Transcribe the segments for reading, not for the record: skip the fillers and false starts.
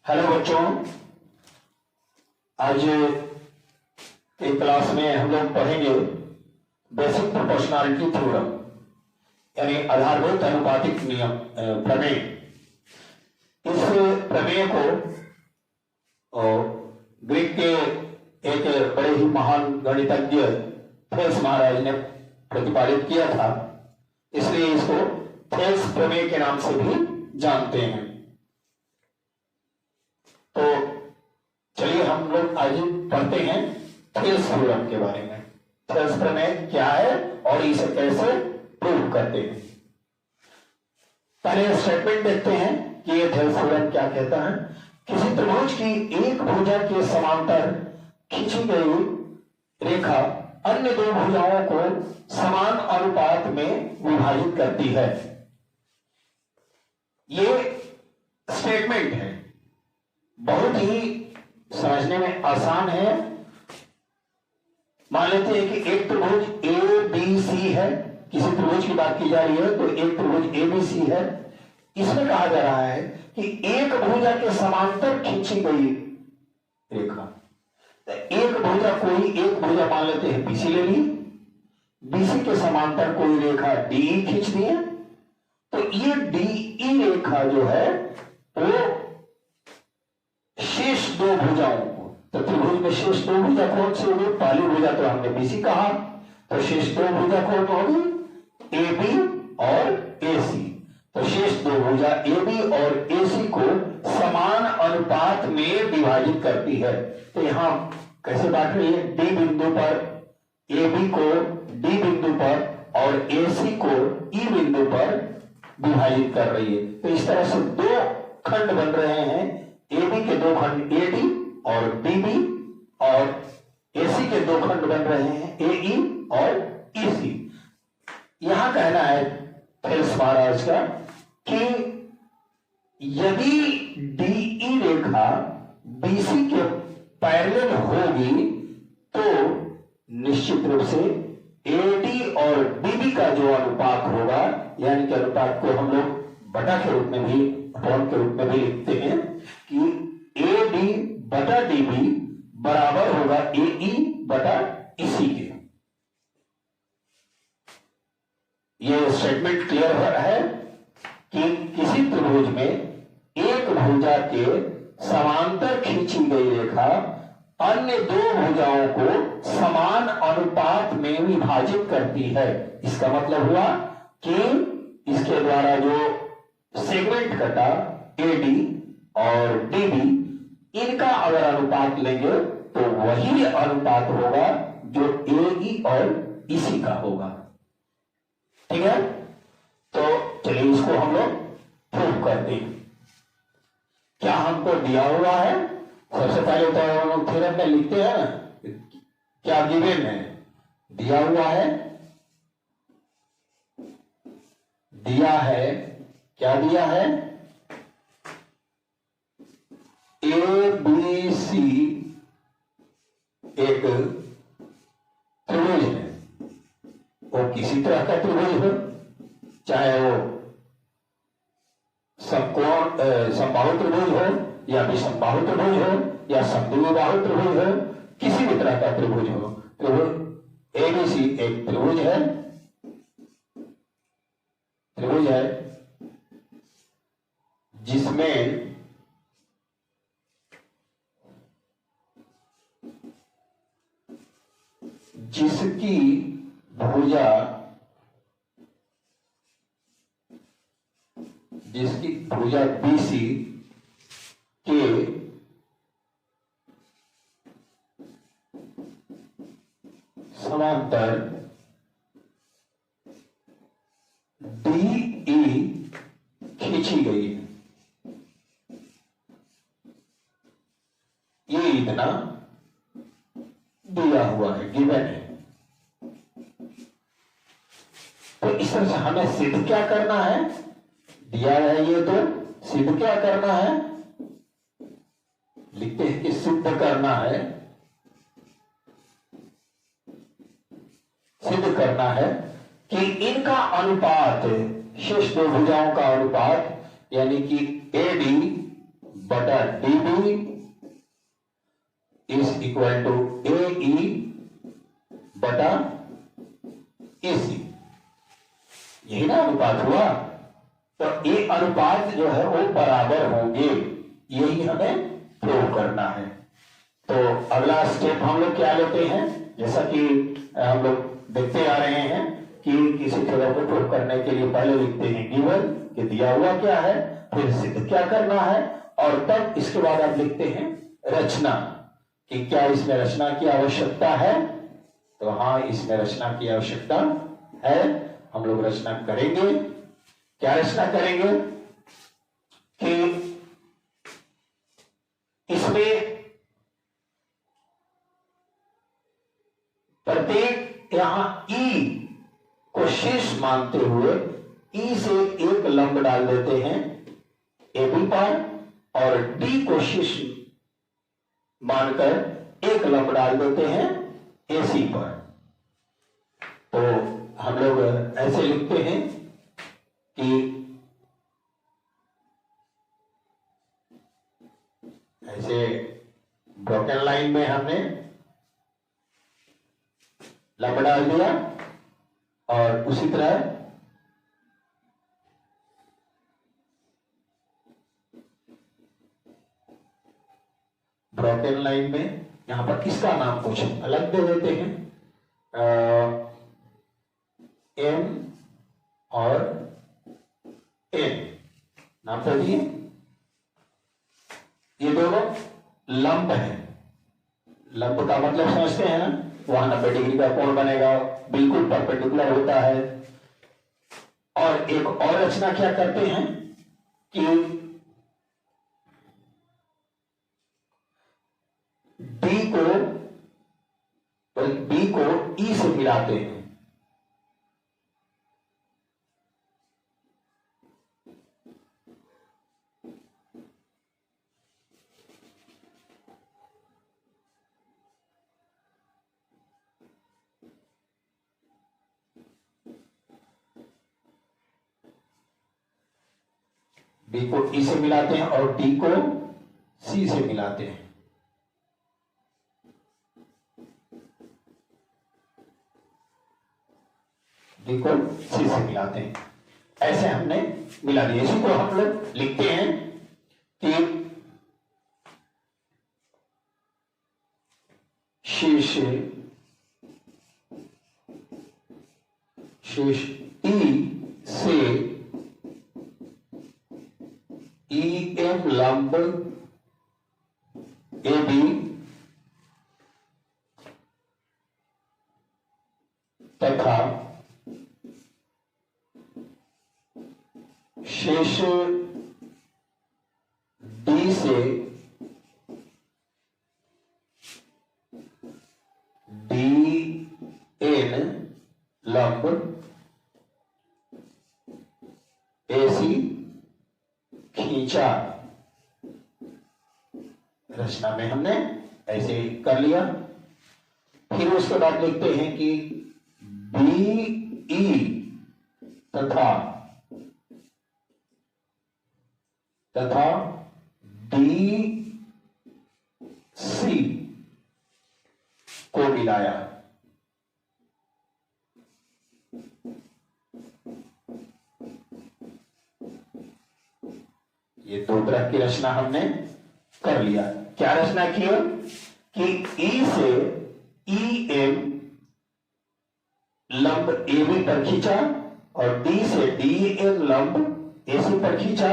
Hello बच्चों, आज के क्लास में हम लोग पढ़ेंगे बेसिक प्रोपोर्शनैलिटी थ्योरम, यानी आधारभूत अनुपातिक नियम प्रमेय। इस प्रमेय को ग्रीक के एक बड़े ही महान गणितज्ञ थेल्स महाराज ने प्रतिपादित किया था, इसलिए इसको थेल्स प्रमेय के नाम से भी जानते हैं। तो चलिए हम लोग आज पढ़ते हैं थेल्स थ्योरम के बारे में। थेल्स प्रमेय क्या है और इसे कैसे प्रूव करते हैं। पहले स्टेटमेंट देखते हैं कि ये थेल्स थ्योरम क्या कहता है। किसी त्रिभुज की एक भुजा के समांतर खींची गई रेखा अन्य दो भुजाओं को समान अनुपात में विभाजित करती है। ये स्टेटमेंट है, बहुत ही समझने में आसान है। मान लेते हैं कि एक त्रिभुज ए बी सी है, किसी त्रिभुज की बात की जा रही है तो एक त्रिभुज ए बी सी है। इसमें कहा जा रहा है कि एक भुजा के समांतर खींची गई रेखा, तो एक भुजा मान लेते हैं बीसी ले ली, बीसी के समांतर कोई रेखा डी खींच दी है, तो ये डी रेखा जो है वो शेष दो भुजाओं को, तो त्रिभुज में शेष दो भुजा कौन सी होगी? पहली भुजा तो हमने बीसी कहा, तो शेष दो भुजा कौन होगी? ए बी और ए सी। तो शेष दो भुजा ए बी और ए सी को समान अनुपात में विभाजित करती है। तो यहां कैसे बांट रही है? डी बिंदु पर ए बी को डी बिंदु पर और ए सी को ई बिंदु पर विभाजित कर रही है। तो इस तरह से दो खंड बन रहे हैं, ए बी के दो खंड ए डी और बी बी, और ए सी के दो खंड बन रहे हैं ए ई और ई सी। यहां कहना है थेल्स महाराज का कि यदि डी रेखा बीसी के पैरेलल होगी तो निश्चित रूप से एडी और बीबी का जो अनुपात होगा, यानी कि अनुपात को हम लोग बटा के रूप में भी, अपॉन के रूप में भी लिखते हैं कि ए डी बटा डी बी बराबर होगा ए ई बटा इसी के। ये स्टेटमेंट क्लियर है कि किसी त्रिभुज में एक भुजा के समांतर खींची गई रेखा अन्य दो भुजाओं को समान अनुपात में विभाजित करती है। इसका मतलब हुआ कि इसके द्वारा जो सेगमेंट कटा एडी और डीबी, इनका अगर अनुपात लेंगे तो वही अनुपात होगा जो एई और इसी का होगा। ठीक है, तो चलिए इसको हम लोग प्रूव करते हैं। क्या हमको दिया हुआ है? सबसे पहले तो हम लोग थ्योरम में लिखते हैं ना, क्या गिवन है? दिया हुआ है, दिया है, क्या दिया है? ए बी सी एक त्रिभुज है, वो किसी तरह का त्रिभुज हो, चाहे वो समकोण समबाहु त्रिभुज हो या विषमबाहु त्रिभुज हो या समद्विबाहु त्रिभुज हो, किसी भी तरह का त्रिभुज हो। त्रिभुज एबीसी एक त्रिभुज है, जिसमें जिसकी भुजा बीसी के समांतर डी खींची गई है। ये इतना दिया हुआ है, गिवन है। तो इस तरह से हमें सिद्ध क्या करना है? दिया है ये, तो सिद्ध क्या करना है? लिखते हैं कि सिद्ध करना है, सिद्ध करना है कि इनका अनुपात, शेष दो भुजाओं का अनुपात, यानी कि ए डी बटा DB is equal to AE बटा AC। यही ना अनुपात हुआ। तो ये अनुपात जो है वो बराबर होंगे, यही हमें प्रूव करना है। तो अगला स्टेप हम लोग क्या लेते हैं, जैसा कि हम लोग देखते आ रहे हैं कि किसी थ्योरम को प्रूव करने के लिए पहले लिखते हैं गिवन कि दिया हुआ क्या है, फिर सिद्ध क्या करना है, और तब इसके बाद आप लिखते हैं रचना कि क्या इसमें रचना की आवश्यकता है। तो हाँ, इसमें रचना की आवश्यकता है, हम लोग रचना करेंगे। क्या रचना करेंगे कि इसमें प्रत्येक यहां ई को शीर्ष मानते हुए ई से एक लंब डाल देते हैं AB पर, और डी को शीर्ष मानकर एक लंब डाल देते हैं AC पर। तो हम लोग ऐसे लिखते हैं कि ऐसे ब्रोकन लाइन में हमने लंब डाल दिया, और उसी तरह ब्रोकन लाइन में यहां पर किसका नाम कुछ अलग दे देते हैं, M और N नाम दे दिए। ये दोनों लंब है। लंब का मतलब समझते हैं ना, वहां 90 डिग्री का कोण बनेगा, बिल्कुल परपेंडिकुलर होता है। और एक और रचना क्या करते हैं कि बी को ई से मिलाते हैं। बी को ई से मिलाते हैं और डी को सी से मिलाते हैं। डी को सी से मिलाते हैं, ऐसे हमने मिला दिया। इसी को हम लोग लिखते हैं कि शीर्ष ई से EM लंब AB तथा शेष D से DN लंब AC खींचा। रचना में हमने ऐसे कर लिया। फिर उसके बाद लिखते हैं कि BE तथा DC को मिलाया। ये दो तरह की रचना हमने कर लिया। क्या रचना की कि E से EM लंब AB पर खींचा और D से DN लंब AC पर खींचा।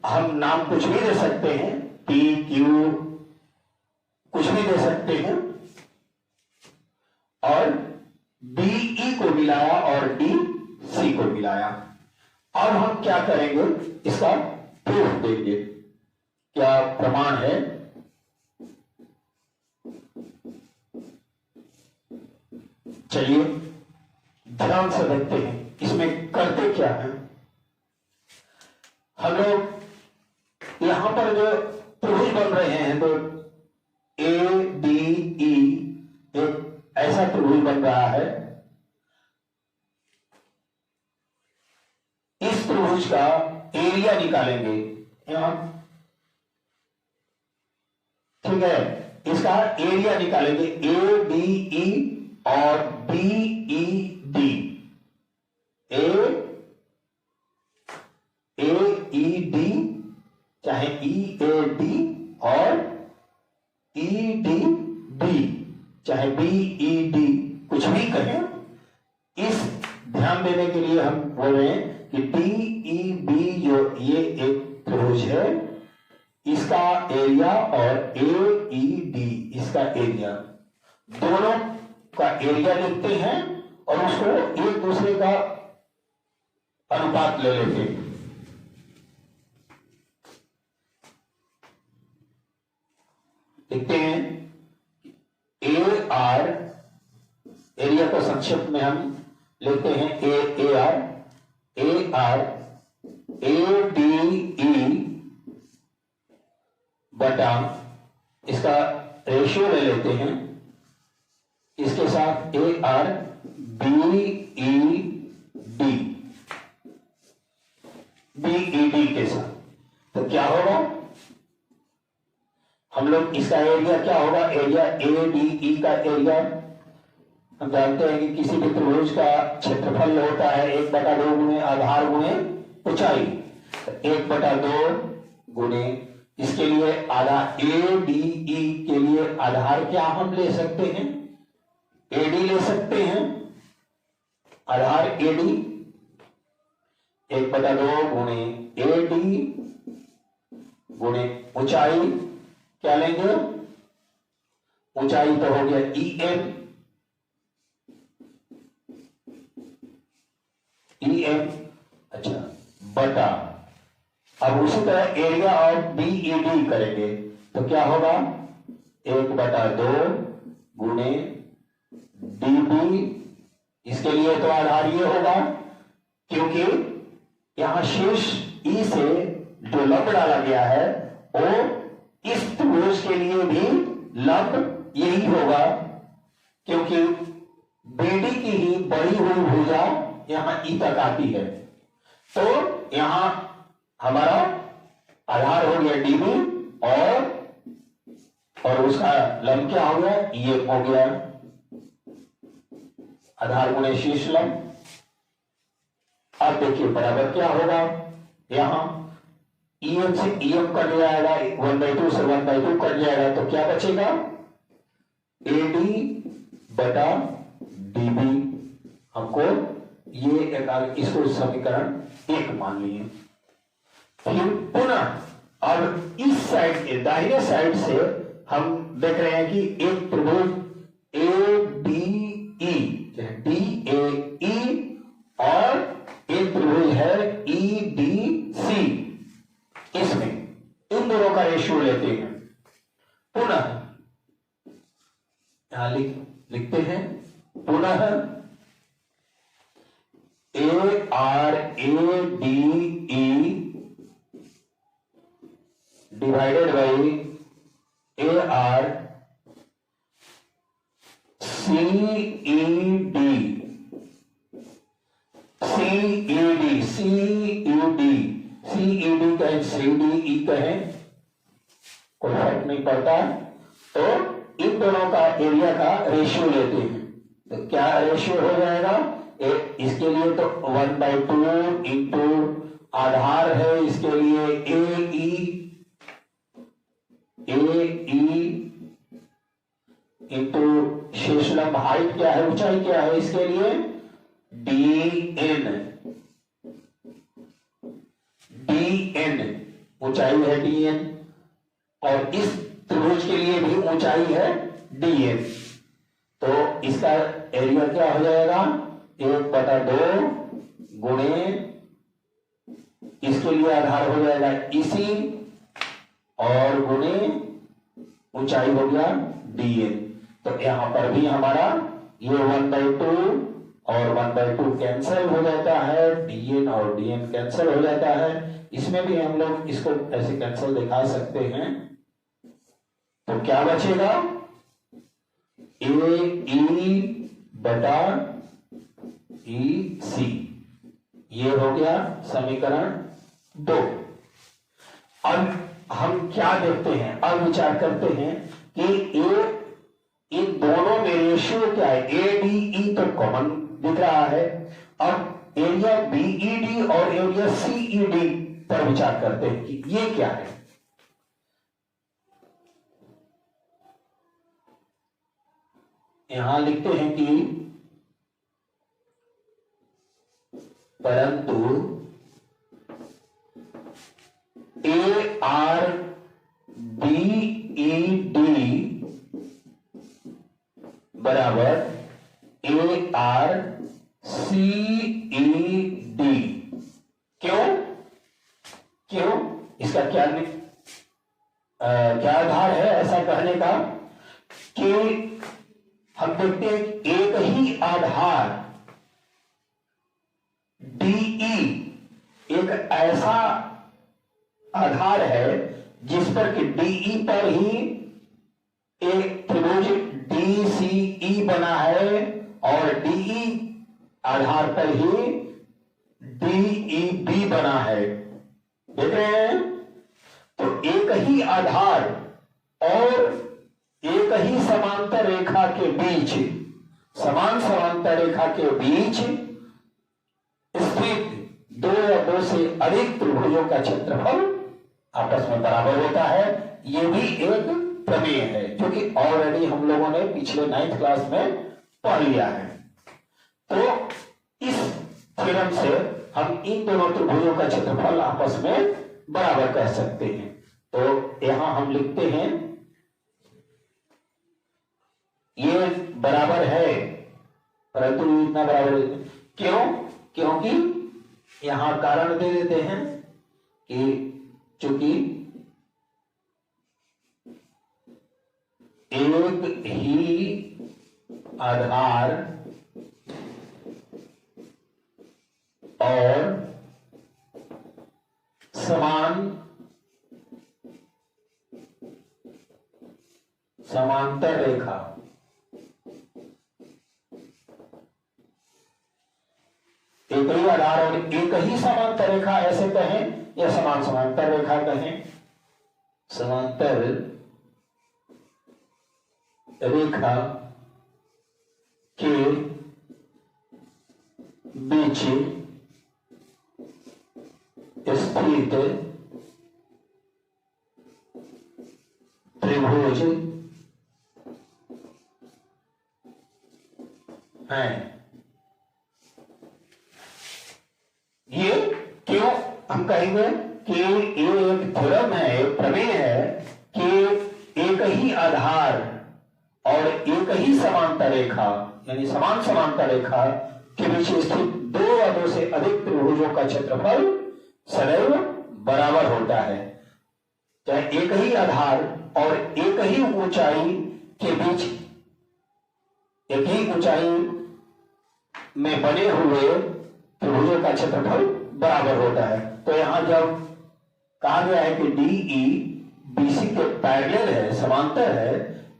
हम नाम कुछ भी दे सकते हैं, P Q कुछ भी दे सकते हैं, और BE को मिलाया और DC को मिलाया। अब हम क्या करेंगे, इसका प्रूफ देंगे। क्या प्रमाण है, चलिए ध्यान से देखते हैं इसमें करते क्या है। हम लोग यहां पर जो त्रिभुज बन रहे हैं, तो ADE एक ऐसा त्रिभुज बन रहा है। इस त्रिभुज का एरिया निकालेंगे। यहां, ठीक है। इसका एरिया निकालेंगे, ए डी ई और बी ई डी, ए ई डी चाहे ई ए डी और ई डी बी चाहे बी ई डी, कुछ भी कहें। इस ध्यान देने के लिए हम बोल रहे हैं कि डी ई बी जो ये एक त्रिभुज है, इसका एरिया और ए ई डी इसका एरिया, दोनों का एरिया लिखते हैं और उसको एक दूसरे का अनुपात ले लेते हैं। लिखते हैं ए आर, एरिया को संक्षिप्त में हम लिखते हैं ए आर ए डी ई बटा, इसका रेशियो ले लेते हैं इसके साथ A R B E D के साथ। तो क्या होगा, हम लोग इसका एरिया क्या होगा, एरिया ए डी ई का एरिया हम जानते हैं कि किसी भी त्रिभुज का क्षेत्रफल होता है 1/2 गुणे आधार गुणे ऊंचाई। 1/2 गुणे, इसके लिए आधा ए डी ई के लिए आधार क्या हम ले सकते हैं, एडी ले सकते हैं, आधार एडी 1/2 गुणे ए डी गुणे ऊंचाई क्या लेंगे, ऊंचाई तो हो गया ई एम, अच्छा, बटा, अब उसी तरह area of B E D करेंगे तो क्या होगा 1/2 गुणे डी बी, इसके लिए तो आधार ये होगा क्योंकि यहां शेष ई से जो लंब डाला गया है वो इस त्रिभुज के लिए भी लंब यही होगा, क्योंकि बीडी की ही बढ़ी हुई भुजा यहां ई तक आती है। तो यहां हमारा आधार हो गया डीबी और उसका लंब क्या हो गया, ये हो गया आधार गुणे शीर्ष लंब। अब देखिए बराबर क्या होगा, यहां ईएम से ईएम कट जाएगा, 1/2 से 1/2 कट जाएगा, तो क्या बचेगा एडी बटा डीबी। हमको ये इसको समीकरण 1 मान लिए। फिर पुनः अब इस साइड के दाहिने साइड से हम देख रहे हैं कि एक त्रिभुज ए डी ए ई और एक त्रिभुज है ई डी सी, इसमें इन दोनों का रेशियो लेते हैं। पुनः यहां लिखते हैं पुनः A R A D E divided by A R C E D कहें सी डी ई कहें, कोई फर्क नहीं पड़ता। तो इन दोनों का एरिया का रेशियो लेते हैं, तो क्या रेशियो हो जाएगा, इसके लिए तो 1/2 इंटू आधार है, इसके लिए ए ई इंटू शेष लंब हाइट क्या है, ऊंचाई क्या है, इसके लिए डी एन ऊंचाई है डी एन, और इस त्रिभुज के लिए भी ऊंचाई है डी एन। तो इसका एरिया क्या हो जाएगा 1/2 गुणे, इसके लिए आधार हो जाएगा इसी और गुणे ऊंचाई हो गया dn। तो यहां पर भी हमारा ये 1/2 और 1/2 कैंसिल हो जाता है, dn और dn कैंसिल हो जाता है। इसमें भी हम लोग इसको ऐसे कैंसिल दिखा सकते हैं। तो क्या बचेगा ए ई बटा ई सी, ये हो गया समीकरण 2। अब हम क्या देखते हैं, अब विचार करते हैं कि इन दोनों में रेशियो क्या है। ADE तो कॉमन दिख रहा है। अब एरिया BED और एरिया CED पर विचार करते हैं कि ये क्या है। यहां लिखते हैं कि परंतु ARBED बराबर ARCED। क्यों क्यों इसका क्या क्या आधार है ऐसा कहने का कि हम देखते हैं एक ही आधार DE एक ऐसा आधार है जिस पर कि DE पर ही एक त्रिभुज DCE बना है और DE आधार पर ही DEB बना है। देख रहे हैं, तो एक ही आधार और एक ही समांतर रेखा के बीच, समान समांतर रेखा के बीच स्थित दो या दो से अधिक त्रिभुजों का क्षेत्रफल आपस में बराबर होता है। यह भी एक प्रमेय है जो कि ऑलरेडी हम लोगों ने पिछले 9th क्लास में पढ़ लिया है। तो इस थ्योरम से हम इन दोनों त्रिभुजों का क्षेत्रफल आपस में बराबर कह सकते हैं। तो यहां हम लिखते हैं ये बराबर है, परंतु इतना बराबर क्यों, क्योंकि यहां कारण दे देते हैं कि चूंकि एक ही आधार और समांतर रेखा एक ही आधार और एक ही समांतर रेखा ऐसे कहें या समान समांतर रेखा कहें, समांतर रेखा के बीच स्थित त्रिभुज है। ये क्यों हम कहेंगे कि ये एक थ्योरम है, एक प्रमेय है कि एक ही आधार और एक ही समांतर रेखा यानी समान समांतर रेखा के बीच स्थित दो या दो से अधिक त्रिभुजों का क्षेत्रफल सदैव बराबर होता है। चाहे एक ही आधार और एक ही ऊंचाई के बीच, एक ही ऊंचाई में बने हुए त्रिभुजों का क्षेत्रफल बराबर होता है। तो यहां जब कहा गया है कि DE BC के पैरेलल है, समांतर है,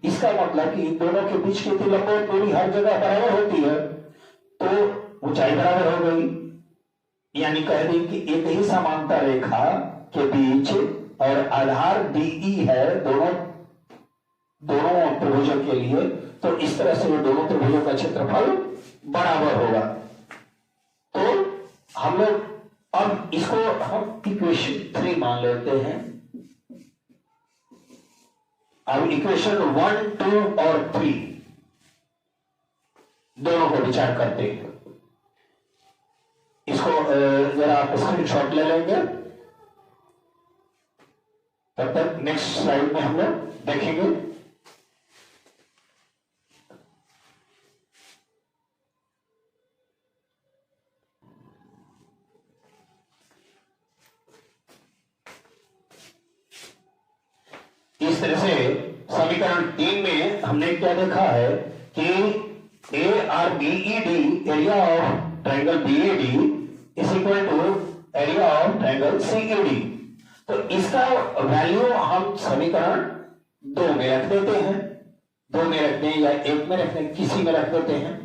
इसका मतलब कि इन दोनों के बीच की लंबाई दूरी हर जगह बराबर होती है, तो ऊंचाई बराबर हो गई। यानी कह दें कि एक ही समांतर रेखा के बीच और आधार DE है दोनों त्रिभुजों के लिए, तो इस तरह से दोनों त्रिभुजों का क्षेत्रफल बराबर होगा। तो हम लोग अब इसको हम इक्वेशन 3 मान लेते हैं। अब इक्वेशन 1, 2 और 3 दोनों को विचार करते हैं। इसको जरा आप स्क्रीनशॉट ले लेंगे, तब तक नेक्स्ट स्लाइड में हम लोग देखेंगे। इस तरह से समीकरण 3 में हमने क्या देखा है कि ARBED area of triangle BAD is equal to area of triangle CAD। तो इसका वैल्यू हम समीकरण 2 में रख देते हैं, 2 में रखते हैं या 1 में रखते हैं, किसी में रख देते हैं।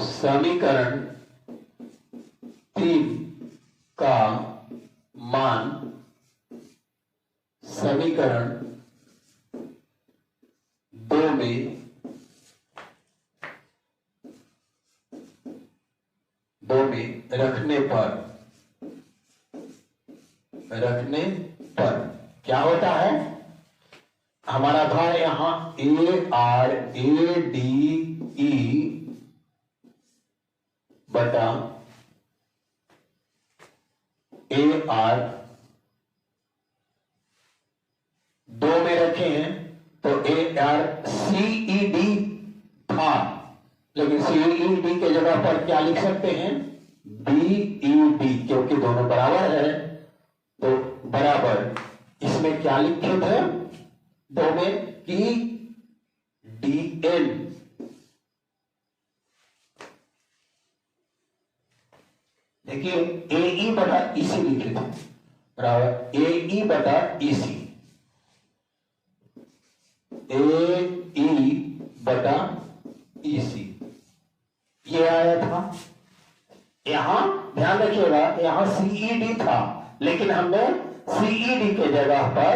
समीकरण 3 का मान समीकरण 2 में रखने पर क्या होता है? हमारा था यहां ARADE बटा AR 2 में रखे हैं, तो ARCED था, लेकिन CED के जगह पर क्या लिख सकते हैं? BED, क्योंकि दोनों बराबर है तो बराबर इसमें क्या लिखे थे दो में कि DN देखिए AE बटा EC लिखे थे, बराबर AE बटा EC, AE बटा EC ये आया था। यहां ध्यान रखिएगा, यहां CED था, लेकिन हमने CED के जगह पर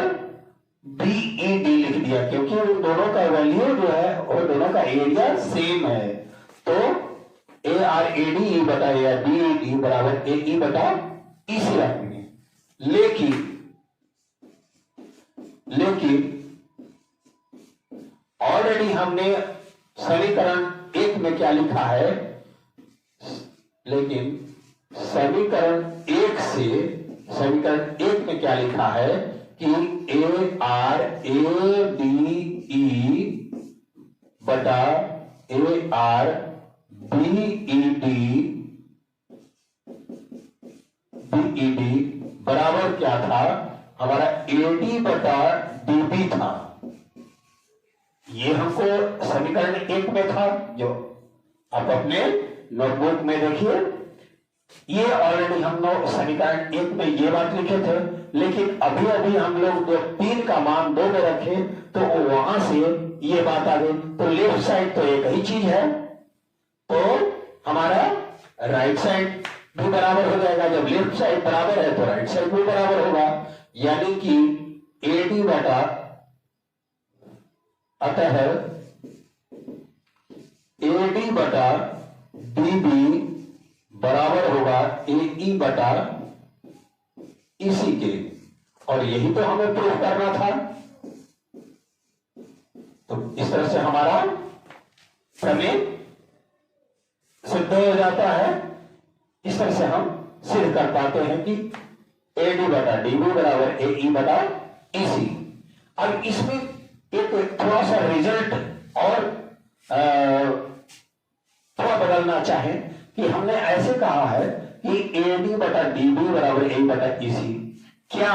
BED लिख दिया, क्योंकि उन दोनों का वैल्यू जो है और दोनों का एरिया सेम है। तो ARADE बटा BED बराबर AE बटा EC रखेंगे। लेकिन ऑलरेडी हमने समीकरण 1 में क्या लिखा है, लेकिन समीकरण 1 में क्या लिखा है कि ARADE बटा ARBED बराबर क्या था? हमारा AD बटा DB था। ये हमको समीकरण 1 में था, जो आप अपने नोटबुक में देखिए, ये ऑलरेडी हम लोग समीकरण 1 में ये बात लिखे थे, लेकिन अभी अभी हम लोग जो 3 का मान 2 में रखे तो वहां से ये बात आ गई। तो लेफ्ट साइड तो एक ही चीज है, तो हमारा राइट साइड भी बराबर हो जाएगा। जब लेफ्ट साइड बराबर है तो राइट साइड भी बराबर होगा, यानी कि AD बटा अतः AD बटा DB बराबर होगा AE बटा EC के, और यही तो हमें प्रूफ करना था। तो इस तरह से हमारा प्रमेय सिद्ध हो जाता है। इस तरह से हम सिद्ध कर पाते हैं कि AD बटा DB बराबर AE बटा EC। अब इसमें एक थोड़ा सा रिजल्ट और थोड़ा बदलना चाहें कि हमने ऐसे कहा है कि AD बटा DB बराबर AE बटा EC, क्या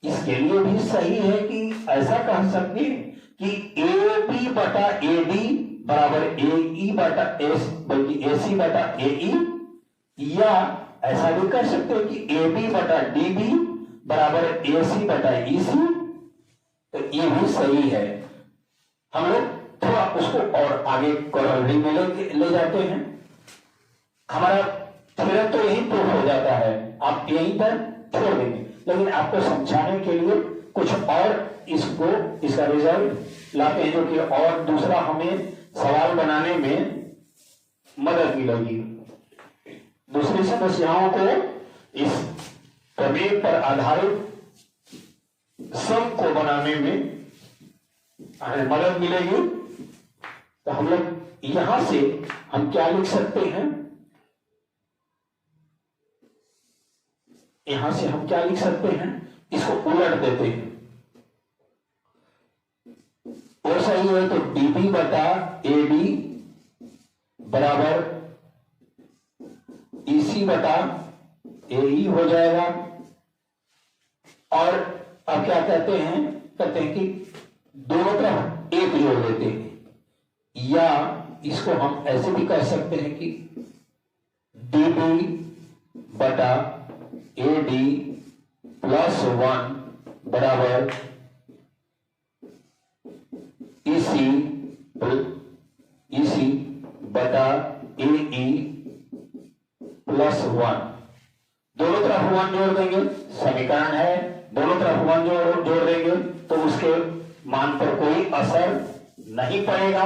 इसके लिए भी सही है कि ऐसा कह सकते हैं कि AB बटा AD बराबर AE बटा S बल्कि AC बटा AE, या ऐसा भी कह सकते हैं कि AB बटा DB बराबर AC बटा EC, तो ये भी सही है। हम लोग थोड़ा उसको और आगे कोरोलरी में ले जाते हैं। हमारा थ्योरम तो यही प्रूफ हो जाता है, आप यहीं पर छोड़ देंगे, लेकिन आपको समझाने के लिए कुछ और इसका रिजल्ट लाते हैं, जो कि और दूसरा हमें सवाल बनाने में मदद मिलेगी। दूसरी समस्याओं को इस प्रमेय पर आधारित सम को बनाने में हमें मदद मिलेगी। तो हम लोग यहां से हम क्या लिख सकते हैं, यहां से हम क्या लिख सकते हैं, इसको उलट देते हैं। और सही है तो DB बटा AD बराबर EC बटा AE हो जाएगा। और अब क्या कहते हैं कि दोनों तरफ एक जोड़ देते हैं, या इसको हम ऐसे भी कह सकते हैं कि DB बटा AD प्लस 1 बराबर EC बटा पर कोई असर नहीं पड़ेगा।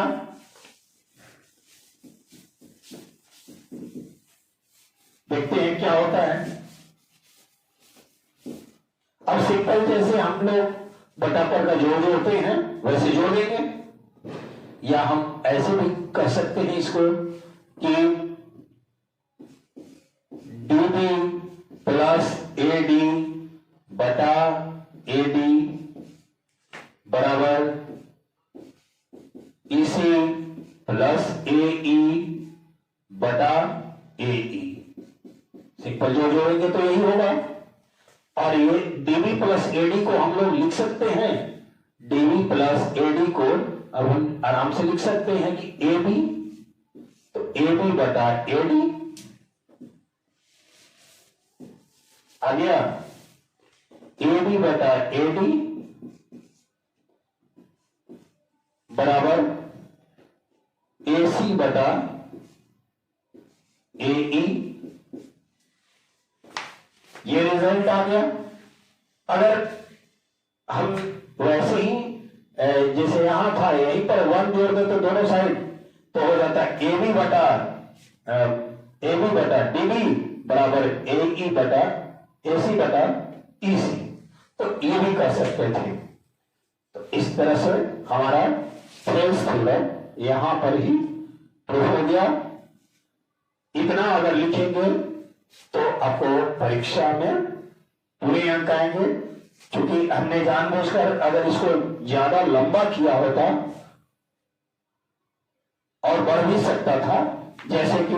देखते हैं क्या होता है। अब सिंपल जैसे हम लोग बटा पर का जोड़ जोड़ते हैं वैसे जोड़ देंगे, या हम ऐसे भी कर सकते हैं इसको कि डीबी प्लस एडी बटा एडी बराबर ईसी प्लस एई बटा एई। सिंपल जोड़ जोड़ेंगे तो यही होगा। और ये डीबी प्लस एडी को हम लोग लिख सकते हैं, डीबी प्लस एडी को अब हम आराम से लिख सकते हैं कि ए बी, तो ए बी बटा एडी आ गया, ए बी बटा एडी बराबर ए सी बटा ए ई। ये रिजल्ट आ गया। अगर हम वैसे ही जैसे यहां था यहीं पर 1 जोड़ दे तो दोनों साइड तो हो जाता है ए बी बटा डीबी बराबर ए ई बटा ए सी बटा ई सी। तो ये भी कर सकते थे। तो इस तरह से हमारा थेल्स थ्योरम यहां पर ही प्रूव हो गया। इतना अगर लिखेंगे तो आपको परीक्षा में पूरे अंक आएंगे। क्योंकि हमने जानबूझकर अगर इसको ज्यादा लंबा किया होता और बढ़ भी सकता था, जैसे कि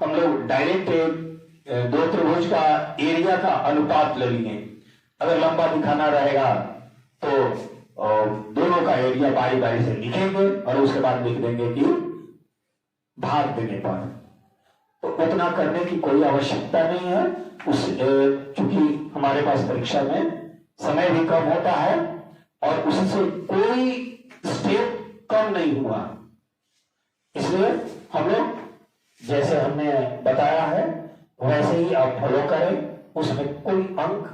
हम लोग डायरेक्ट दो त्रिभुज का एरिया का अनुपात ले लिए। अगर लंबा दिखाना रहेगा तो दोनों का एरिया बारी बारी से लिखेंगे और उसके बाद लिख देंगे कि भाग देने पर। तो उतना करने की कोई आवश्यकता नहीं है। क्योंकि हमारे पास परीक्षा में समय भी कम होता है और उससे कोई स्टेप कम नहीं हुआ, इसलिए हम लोग जैसे हमने बताया है वैसे ही आप फॉलो करें, उसमें कोई अंक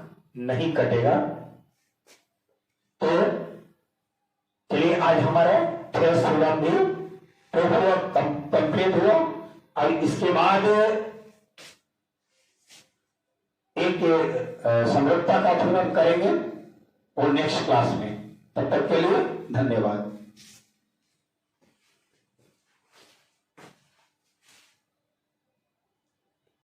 नहीं कटेगा। तो चलिए आज हमारा थेल्स थ्योरम भी कंप्लीट हुआ। अब इसके बाद एक समरूपता का थ्योरम करेंगे और नेक्स्ट क्लास में। तब तक के लिए धन्यवाद।